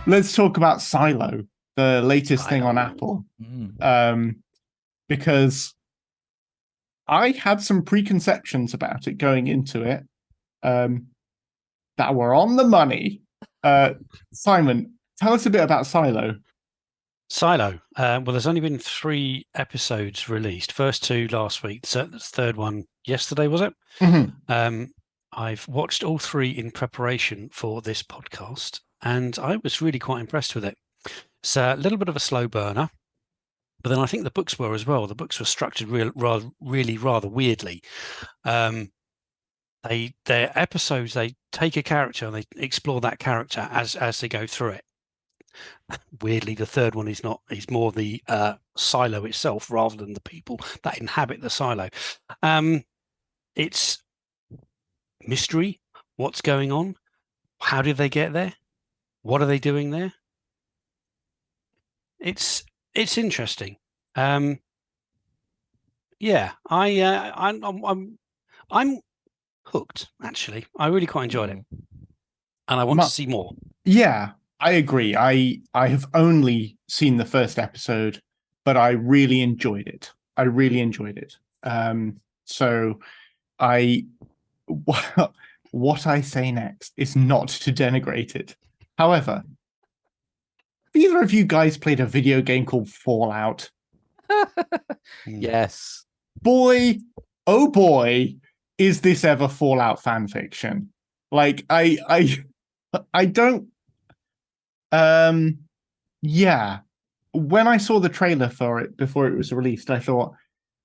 let's talk about Silo, the latest thing on Apple. Because I had some preconceptions about it going into it that were on the money. Simon, tell us a bit about Silo. Silo. Well, there's only been 3 episodes released. First 2 last week. The third one yesterday, was it? Mm-hmm. I've watched all 3 in preparation for this podcast, and I was really quite impressed with it. It's a little bit of a slow burner, but then I think the books were as well. The books were structured rather weirdly. Their episodes, they take a character and they explore that character as they go through it. Weirdly, the third one is not. It's more the silo itself rather than the people that inhabit the silo. It's mystery. What's going on? How did they get there? What are they doing there? It's interesting. I'm hooked. Actually, I really quite enjoyed it, and I want to see more. Yeah, I agree. I have only seen the first episode, but I really enjoyed it. So what I say next is not to denigrate it. However, have either of you guys played a video game called Fallout? Yes. Boy, oh boy, is this ever Fallout fan fiction? Like, I don't. Yeah. When I saw the trailer for it before it was released, I thought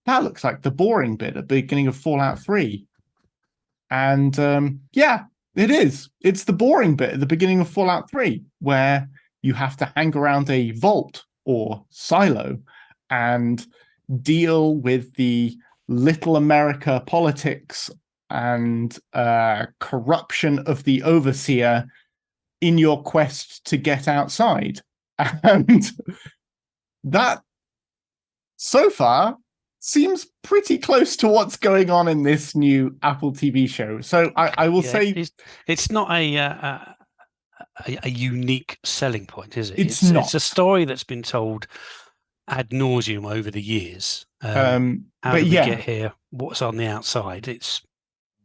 that looks like the boring bit at the beginning of Fallout 3. And yeah, it is. It's the boring bit at the beginning of Fallout 3, where you have to hang around a vault or silo and deal with the Little America politics and corruption of the overseer in your quest to get outside. And that, so far, seems pretty close to what's going on in this new Apple TV show. So I will say... It's not a unique selling point, is it? It's not. It's a story that's been told ad nauseum over the years. How did we get here? What's on the outside? It's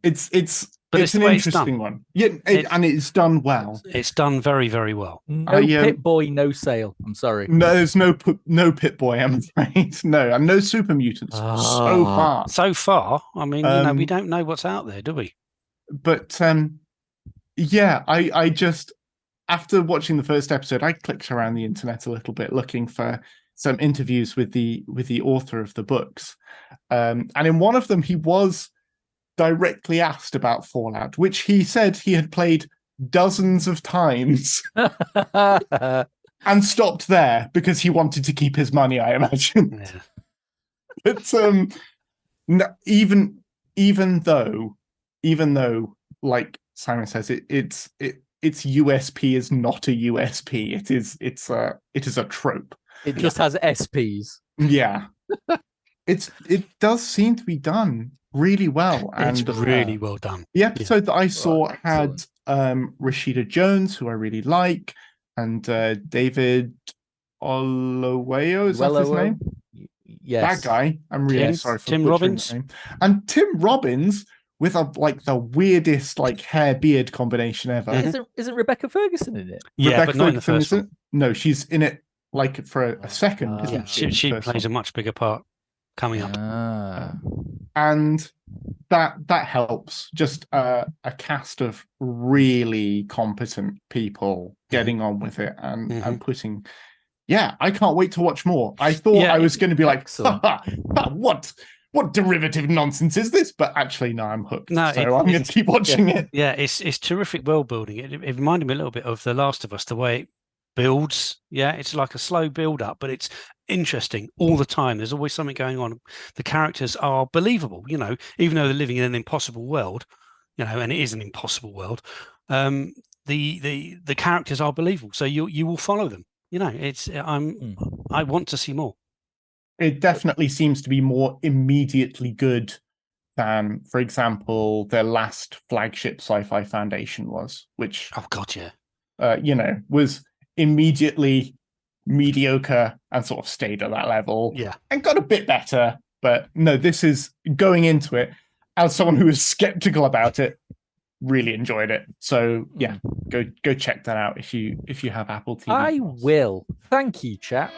an interesting one. Yeah, and it's done well. It's done very, very well. No Pit Boy, no sale. I'm sorry. No, there's no Pit Boy, I'm afraid. No, and no super mutants so far. So far, I mean, we don't know what's out there, do we? But yeah, I just, after watching the first episode, I clicked around the internet a little bit looking for some interviews with the author of the books, and in one of them he was directly asked about Fallout, which he said he had played dozens of times and stopped there because he wanted to keep his money, I imagine. Yeah. But even though, like Simon says, its USP is not a USP. It is a trope. It just has SPs. Yeah. It does seem to be done really well. And it's really well done. The episode that I saw had Rashida Jones, who I really like, and David Oluwayo, is that his name? Yes. That guy. I'm really sorry for Tim Robbins. Name. And Tim Robbins with the weirdest hair beard combination ever. Isn't Rebecca Ferguson in it? Yeah, Rebecca but not in the first one. No, she's in it for a second. Isn't she? She plays a much bigger part coming up. And that helps. Just a cast of really competent people getting on with it and putting. Yeah, I can't wait to watch more. I thought I was going to be like, what derivative nonsense is this? But actually, no, I'm hooked. So I'm going to keep watching it. Yeah, it's terrific world building. It reminded me a little bit of The Last of Us, the way it builds. Yeah, it's like a slow build up, but it's interesting all the time. There's always something going on. The characters are believable, even though they're living in an impossible world, and it is an impossible world. The characters are believable, so you will follow them. I want to see more. It definitely seems to be more immediately good than, for example, their last flagship Sci-Fi Foundation was, which was immediately mediocre and sort of stayed at that level. Yeah. And got a bit better. But no, this is going into it as someone who was skeptical about it, really enjoyed it. So yeah, go check that out if you have Apple TV. I will. Thank you, chaps.